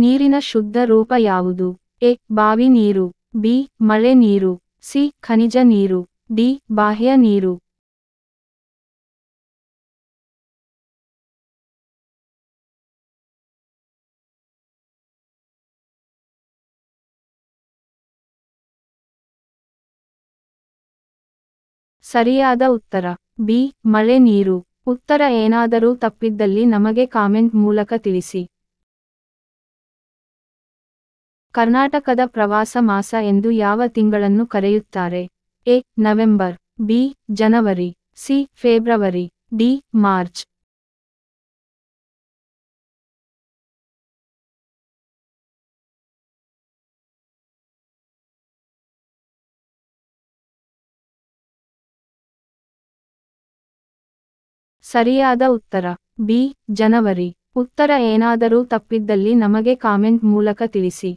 ನೀರಿನ ಶುದ್ಧ ರೂಪ ಯಾವುದು? ಎ. ಬಾವಿ ನೀರು, ಬಿ. ಮಳೆ ನೀರು, ಸಿ. ಖನಿಜ ನೀರು, ಡಿ. ಬಾಹ್ಯ ನೀರು. ಸರಿಯಾದ ಉತ್ತರ ಬಿ. ಮಳೆ ನೀರು. ಉತ್ತರ ಏನಾದರೂ ತಪ್ಪಿದ್ದಲ್ಲಿ ನಮಗೆ ಕಾಮೆಂಟ್ ಮೂಲಕ ತಿಳಿಸಿ. ಕರ್ನಾಟಕದ ಪ್ರವಾಸ ಮಾಸ ಎಂದು ಯಾವ ತಿಂಗಳನ್ನು ಕರೆಯುತ್ತಾರೆ? A. November, B. January, C. February, D. March. ಸರಿಯಾದ ಉತ್ತರ ಬಿ. ಜನವರಿ. ಉತ್ತರ ಏನಾದರೂ ತಪ್ಪಿದ್ದಲ್ಲಿ ನಮಗೆ ಕಾಮೆಂಟ್ ಮೂಲಕ ತಿಳಿಸಿ.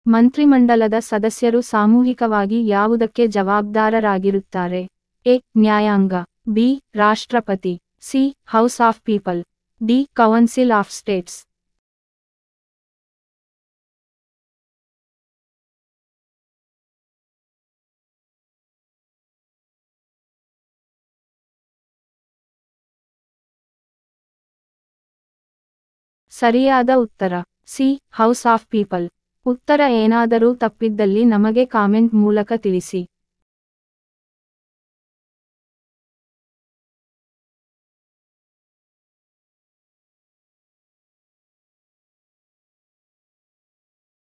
ಮಂತ್ರಿಮಂಡಲದ ಸದಸ್ಯರು ಸಾಮೂಹಿಕವಾಗಿ ಯಾವುದಕ್ಕೆ ಜವಾಬ್ದಾರರಾಗಿರುತ್ತಾರೆ? ಎ. ನ್ಯಾಯಾಂಗ, ಬಿ. ರಾಷ್ಟ್ರಪತಿ, C. House of people, D. Council of states. ಸರಿಯಾದ ಉತ್ತರ ಸಿ. House of people. ಉತ್ತರ ಏನಾದರೂ ತಪ್ಪಿದ್ದಲ್ಲಿ ನಮಗೆ ಕಾಮೆಂಟ್ ಮೂಲಕ ತಿಳಿಸಿ.